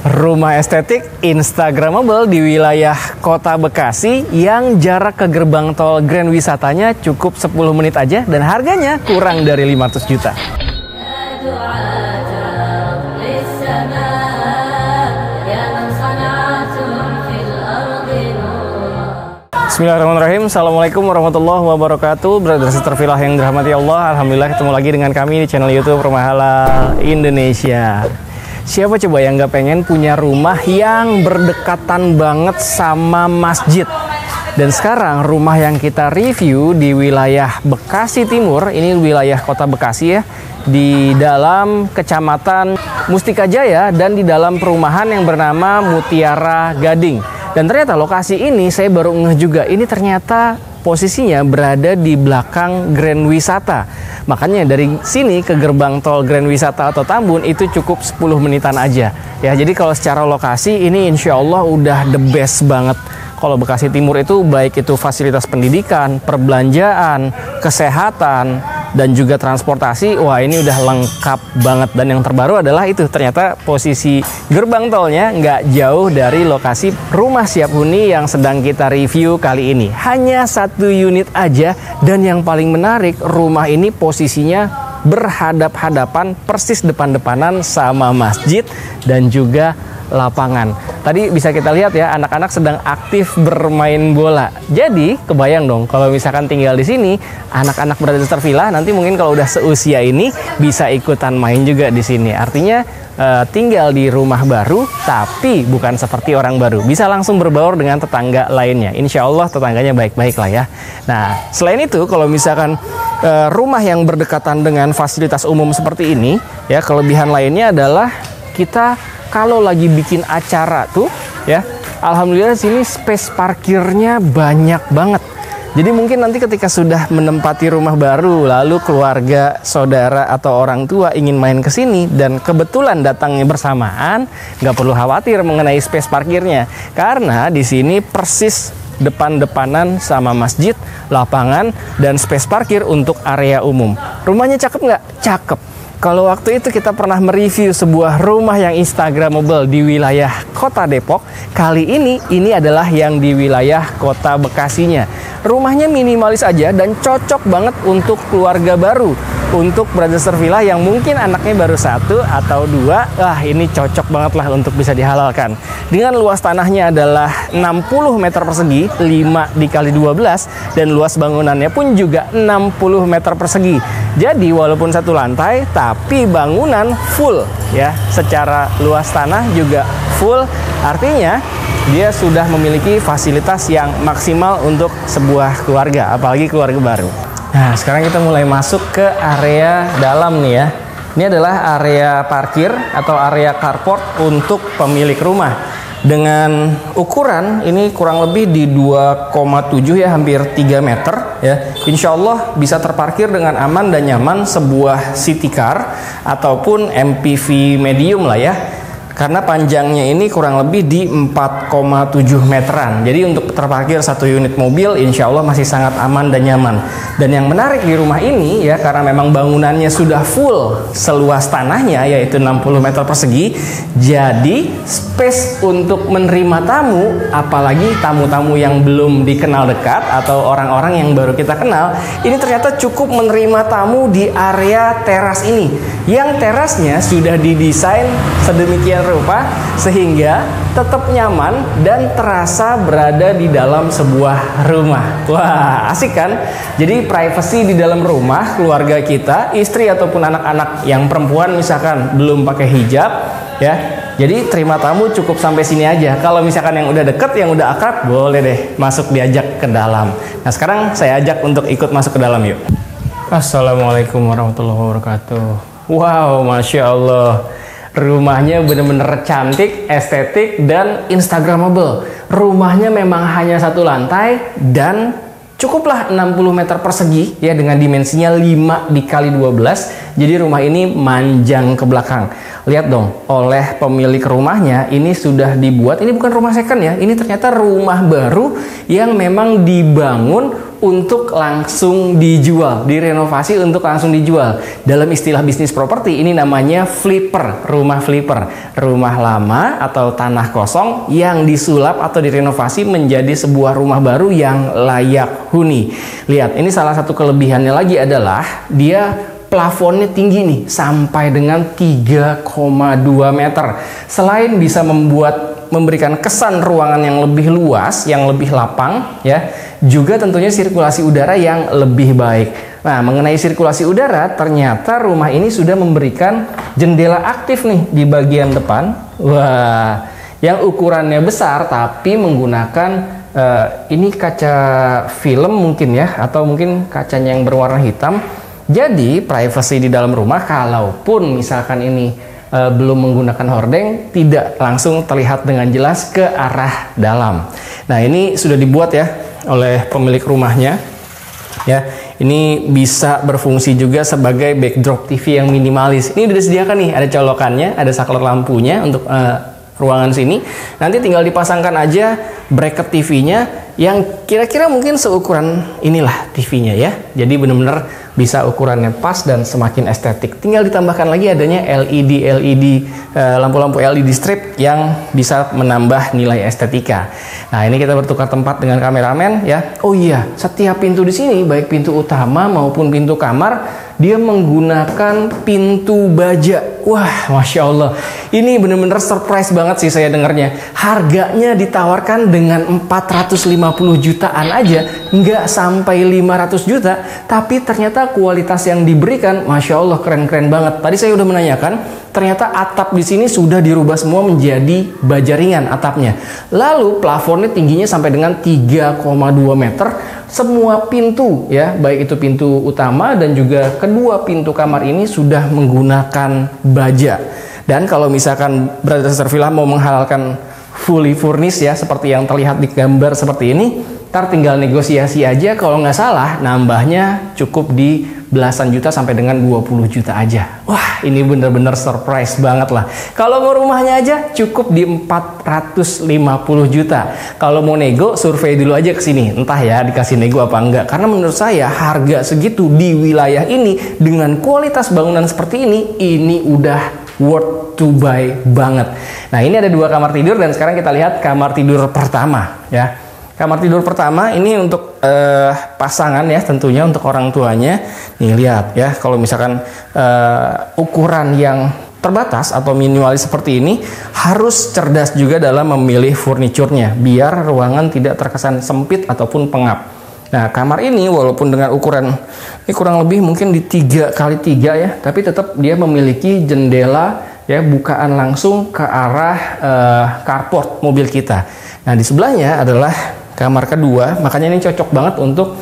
Rumah estetik Instagramable di wilayah Kota Bekasi yang jarak ke gerbang tol Grand Wisatanya cukup 10 menit aja dan harganya kurang dari 500 juta. Bismillahirrahmanirrahim. Assalamualaikum warahmatullahi wabarakatuh. Brother sister fillah yang dirahmati Allah, alhamdulillah ketemu lagi dengan kami di channel YouTube Rumah Halal Indonesia. Siapa coba yang nggak pengen punya rumah yang berdekatan banget sama masjid? Dan sekarang rumah yang kita review di wilayah Bekasi Timur, ini wilayah Kota Bekasi ya, di dalam Kecamatan Mustika Jaya dan di dalam perumahan yang bernama Mutiara Gading. Dan ternyata lokasi ini saya baru ngeh juga, ini ternyata posisinya berada di belakang Grand Wisata. Makanya dari sini ke gerbang tol Grand Wisata atau Tambun itu cukup 10 menitan aja. Ya, jadi kalau secara lokasi ini insya Allah udah the best banget. Kalau Bekasi Timur itu baik itu fasilitas pendidikan, perbelanjaan, kesehatan, dan juga transportasi, wah ini udah lengkap banget. Dan yang terbaru adalah itu ternyata posisi gerbang tolnya nggak jauh dari lokasi rumah siap huni yang sedang kita review kali ini. Hanya 1 unit aja, dan yang paling menarik rumah ini posisinya berhadap-hadapan persis depan-depanan sama masjid dan juga lapangan. Tadi bisa kita lihat ya, anak-anak sedang aktif bermain bola. Jadi kebayang dong kalau misalkan tinggal di sini, anak-anak berada di tervilla nanti mungkin kalau udah seusia ini bisa ikutan main juga di sini. Artinya tinggal di rumah baru, tapi bukan seperti orang baru. Bisa langsung berbaur dengan tetangga lainnya. Insya Allah tetangganya baik-baik lah ya. Nah, selain itu kalau misalkan rumah yang berdekatan dengan fasilitas umum seperti ini, ya kelebihan lainnya adalah kita kalau lagi bikin acara tuh ya, alhamdulillah sini space parkirnya banyak banget. Jadi mungkin nanti ketika sudah menempati rumah baru, lalu keluarga, saudara atau orang tua ingin main ke sini dan kebetulan datangnya bersamaan, nggak perlu khawatir mengenai space parkirnya, karena di sini persis depan-depanan sama masjid, lapangan, dan space parkir untuk area umum. Rumahnya cakep nggak? Cakep. Kalau waktu itu kita pernah mereview sebuah rumah yang Instagramable di wilayah Kota Depok, kali ini adalah yang di wilayah Kota Bekasinya. Rumahnya minimalis aja dan cocok banget untuk keluarga baru, untuk brother villa yang mungkin anaknya baru 1 atau 2. Wah, ini cocok banget lah untuk bisa dihalalkan. Dengan luas tanahnya adalah 60 meter persegi, 5 dikali 12, dan luas bangunannya pun juga 60 meter persegi. Jadi walaupun 1 lantai, tapi bangunan full ya, secara luas tanah juga full. Artinya dia sudah memiliki fasilitas yang maksimal untuk sebuah keluarga, apalagi keluarga baru. Nah, sekarang kita mulai masuk ke area dalam nih ya. Ini adalah area parkir atau area carport untuk pemilik rumah. Dengan ukuran ini kurang lebih di 2,7 ya, hampir 3 meter ya. Insya Allah bisa terparkir dengan aman dan nyaman sebuah city car ataupun MPV medium lah ya. Karena panjangnya ini kurang lebih di 4,7 meteran. Jadi untuk terparkir 1 unit mobil insya Allah masih sangat aman dan nyaman. Dan yang menarik di rumah ini ya, karena memang bangunannya sudah full seluas tanahnya yaitu 60 meter persegi. Jadi space untuk menerima tamu, apalagi tamu-tamu yang belum dikenal dekat atau orang-orang yang baru kita kenal, ini ternyata cukup menerima tamu di area teras ini. Yang terasnya sudah didesain sedemikian rupa sehingga tetap nyaman dan terasa berada di dalam sebuah rumah. Wah, asik kan? Jadi privacy di dalam rumah keluarga kita, istri ataupun anak-anak yang perempuan misalkan belum pakai hijab ya. Jadi terima tamu cukup sampai sini aja. Kalau misalkan yang udah deket, yang udah akrab, boleh deh masuk diajak ke dalam. Nah, sekarang saya ajak untuk ikut masuk ke dalam yuk. Assalamualaikum warahmatullahi wabarakatuh. Wow, Masya Allah. Rumahnya bener-bener cantik, estetik, dan Instagramable. Rumahnya memang hanya 1 lantai dan cukuplah 60 meter persegi ya, dengan dimensinya 5 dikali 12. Jadi rumah ini manjang ke belakang. Lihat dong, oleh pemilik rumahnya ini sudah dibuat, ini bukan rumah second ya, ini ternyata rumah baru yang memang dibangun untuk langsung dijual, direnovasi untuk langsung dijual. Dalam istilah bisnis properti ini namanya flipper, rumah flipper. Rumah lama atau tanah kosong yang disulap atau direnovasi menjadi sebuah rumah baru yang layak huni. Lihat, ini salah satu kelebihannya lagi adalah dia plafonnya tinggi nih, sampai dengan 3,2 meter. Selain bisa memberikan kesan ruangan yang lebih luas, yang lebih lapang ya, juga tentunya sirkulasi udara yang lebih baik. Nah, mengenai sirkulasi udara, ternyata rumah ini sudah memberikan jendela aktif nih di bagian depan. Wah, yang ukurannya besar tapi menggunakan ini kaca film mungkin ya, atau mungkin kacanya yang berwarna hitam. Jadi privacy di dalam rumah, kalaupun misalkan ini belum menggunakan hordeng, tidak langsung terlihat dengan jelas ke arah dalam. Nah, ini sudah dibuat ya oleh pemilik rumahnya ya. Ini bisa berfungsi juga sebagai backdrop TV yang minimalis. Ini sudah disediakan nih, ada colokannya, ada saklar lampunya untuk ruangan sini. Nanti tinggal dipasangkan aja bracket TV-nya yang kira-kira mungkin seukuran inilah TV-nya ya. Jadi benar-benar bisa ukurannya pas dan semakin estetik. Tinggal ditambahkan lagi adanya lampu-lampu LED strip yang bisa menambah nilai estetika. Nah, ini kita bertukar tempat dengan kameramen ya. Oh iya, setiap pintu di sini, baik pintu utama maupun pintu kamar, dia menggunakan pintu baja. Wah, Masya Allah. Ini benar-benar surprise banget sih saya dengarnya. Harganya ditawarkan dengan 450 jutaan aja, nggak sampai 500 juta. Tapi ternyata kualitas yang diberikan, Masya Allah, keren-keren banget. Tadi saya udah menanyakan, ternyata atap di sini sudah dirubah semua menjadi baja ringan atapnya. Lalu plafonnya tingginya sampai dengan 3,2 meter. Semua pintu ya, baik itu pintu utama dan juga kedua pintu kamar ini sudah menggunakan baja. Dan kalau misalkan Brothers Villa mau menghalalkan fully furnished ya, seperti yang terlihat di gambar seperti ini, ntar tinggal negosiasi aja. Kalau nggak salah nambahnya cukup di belasan juta sampai dengan 20 juta aja. Wah, ini bener-bener surprise banget lah. Kalau mau rumahnya aja cukup di 450 juta. Kalau mau nego, survei dulu aja ke sini. Entah ya dikasih nego apa enggak. Karena menurut saya harga segitu di wilayah ini dengan kualitas bangunan seperti ini udah worth to buy banget. Nah, ini ada 2 kamar tidur dan sekarang kita lihat kamar tidur pertama ya. Kamar tidur pertama ini untuk pasangan ya, tentunya untuk orang tuanya. Nih lihat ya, kalau misalkan ukuran yang terbatas atau minimalis seperti ini, harus cerdas juga dalam memilih furniturnya biar ruangan tidak terkesan sempit ataupun pengap. Nah, kamar ini walaupun dengan ukuran ini kurang lebih mungkin di 3x3 ya, tapi tetap dia memiliki jendela ya, bukaan langsung ke arah carport mobil kita. Nah, di sebelahnya adalah kamar kedua, makanya ini cocok banget untuk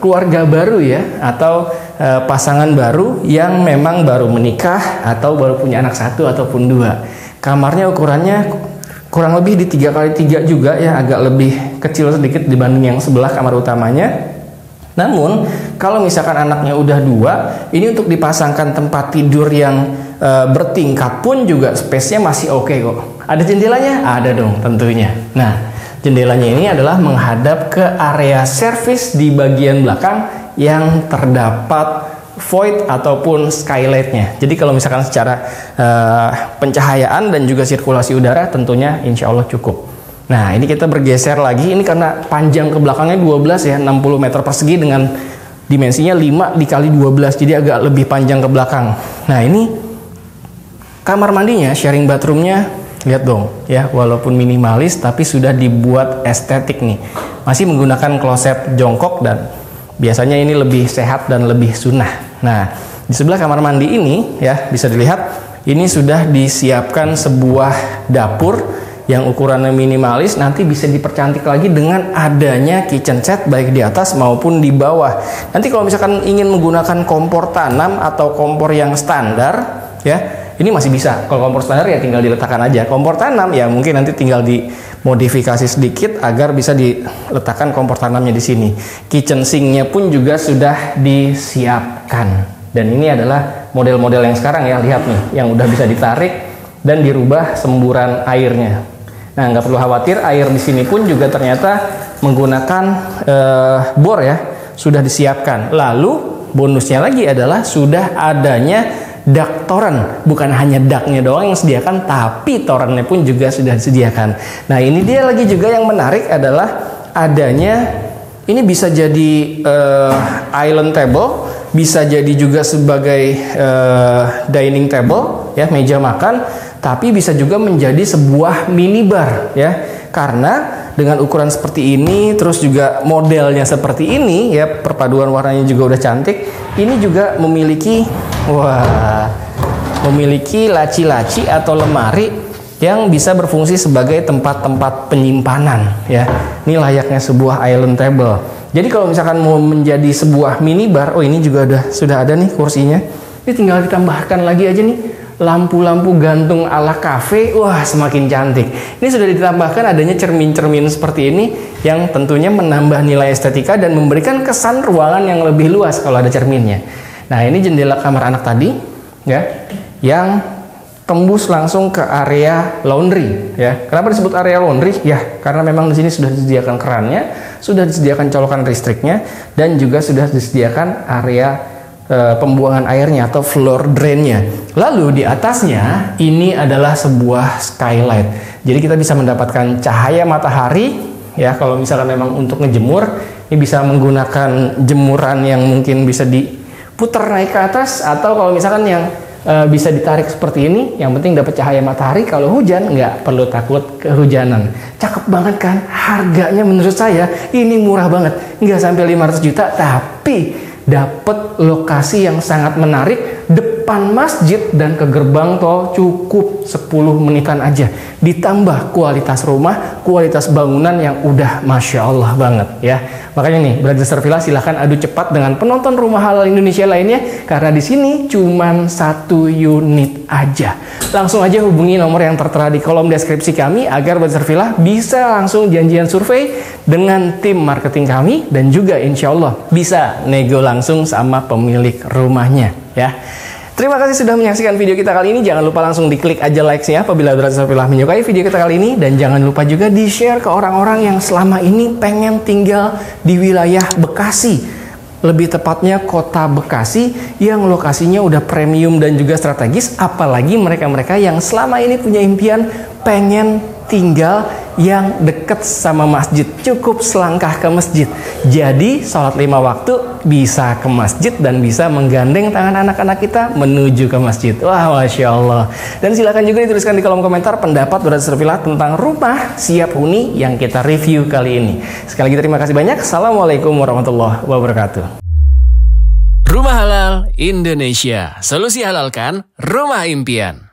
keluarga baru ya, atau pasangan baru yang memang baru menikah atau baru punya anak 1 ataupun 2. Kamarnya ukurannya kurang lebih di 3x3 juga ya, agak lebih kecil sedikit dibanding yang sebelah kamar utamanya. Namun kalau misalkan anaknya udah 2, ini untuk dipasangkan tempat tidur yang bertingkat pun juga space-nya masih oke kok. Ada jendelanya? Ada dong tentunya. Nah, jendelanya ini adalah menghadap ke area servis di bagian belakang yang terdapat void ataupun skylight-nya. Jadi kalau misalkan secara pencahayaan dan juga sirkulasi udara tentunya insya Allah cukup. Nah, ini kita bergeser lagi. Ini karena panjang ke belakangnya 12 ya, 60 meter persegi dengan dimensinya 5 dikali 12. Jadi agak lebih panjang ke belakang. Nah, ini kamar mandinya, sharing bathroom-nya. Lihat dong ya, walaupun minimalis tapi sudah dibuat estetik nih. Masih menggunakan kloset jongkok dan biasanya ini lebih sehat dan lebih sunnah. Nah, di sebelah kamar mandi ini ya, bisa dilihat ini sudah disiapkan sebuah dapur yang ukurannya minimalis, nanti bisa dipercantik lagi dengan adanya kitchen set baik di atas maupun di bawah. Nanti kalau misalkan ingin menggunakan kompor tanam atau kompor yang standar ya, ini masih bisa. Kalau kompor standar ya tinggal diletakkan aja. Kompor tanam ya mungkin nanti tinggal dimodifikasi sedikit agar bisa diletakkan kompor tanamnya di sini. Kitchen sink-nya pun juga sudah disiapkan. Dan ini adalah model-model yang sekarang ya, lihat nih, yang udah bisa ditarik dan dirubah semburan airnya. Nah, nggak perlu khawatir, air di sini pun juga ternyata menggunakan bor ya, sudah disiapkan. Lalu bonusnya lagi adalah sudah adanya dak toren, bukan hanya daknya doang yang disediakan, tapi torennya pun juga sudah disediakan. Nah ini dia lagi juga yang menarik adalah adanya, ini bisa jadi island table, bisa jadi juga sebagai dining table ya, meja makan, tapi bisa juga menjadi sebuah minibar ya, karena dengan ukuran seperti ini, terus juga modelnya seperti ini ya, perpaduan warnanya juga udah cantik. Ini juga memiliki laci-laci atau lemari yang bisa berfungsi sebagai tempat-tempat penyimpanan ya. Ini layaknya sebuah island table. Jadi kalau misalkan mau menjadi sebuah minibar, oh ini juga sudah ada nih kursinya. Ini tinggal ditambahkan lagi aja nih lampu-lampu gantung ala kafe, wah semakin cantik. Ini sudah ditambahkan adanya cermin-cermin seperti ini yang tentunya menambah nilai estetika dan memberikan kesan ruangan yang lebih luas kalau ada cerminnya. Nah ini jendela kamar anak tadi ya, yang tembus langsung ke area laundry ya. Kenapa disebut area laundry? Ya karena memang di sini sudah disediakan kerannya, sudah disediakan colokan listriknya, dan juga sudah disediakan area pembuangan airnya atau floor drainnya. Lalu di atasnya ini adalah sebuah skylight. Jadi kita bisa mendapatkan cahaya matahari ya. Kalau misalkan memang untuk ngejemur, ini bisa menggunakan jemuran yang mungkin bisa diputar naik ke atas, atau kalau misalkan yang bisa ditarik seperti ini, yang penting dapat cahaya matahari. Kalau hujan nggak perlu takut kehujanan. Cakep banget kan? Harganya menurut saya ini murah banget, nggak sampai 500 juta, tapi dapat lokasi yang sangat menarik depan masjid dan ke gerbang tol cukup 10 menitan aja. Ditambah kualitas rumah, kualitas bangunan yang udah Masya Allah banget ya. Makanya nih, Brothers Villa silahkan adu cepat dengan penonton Rumah Halal Indonesia lainnya, karena di sini cuman 1 unit aja. Langsung aja hubungi nomor yang tertera di kolom deskripsi kami agar Brothers Villa bisa langsung janjian survei dengan tim marketing kami, dan juga insya Allah bisa nego langsung sama pemilik rumahnya ya. Terima kasih sudah menyaksikan video kita kali ini. Jangan lupa langsung diklik aja likes-nya apabila Brothers Villa menyukai video kita kali ini, dan jangan lupa juga di-share ke orang-orang yang selama ini pengen tinggal di wilayah Bekasi, lebih tepatnya kota Bekasi yang lokasinya udah premium dan juga strategis, apalagi mereka-mereka yang selama ini punya impian pengen tinggal yang deket sama masjid, cukup selangkah ke masjid. Jadi sholat 5 waktu bisa ke masjid dan bisa menggandeng tangan anak-anak kita menuju ke masjid. Wah, Masya Allah. Dan silakan juga dituliskan di kolom komentar pendapat Brothers Villa tentang rumah siap huni yang kita review kali ini. Sekali lagi terima kasih banyak. Assalamualaikum warahmatullahi wabarakatuh. Rumah Halal Indonesia, solusi halalkan rumah impian.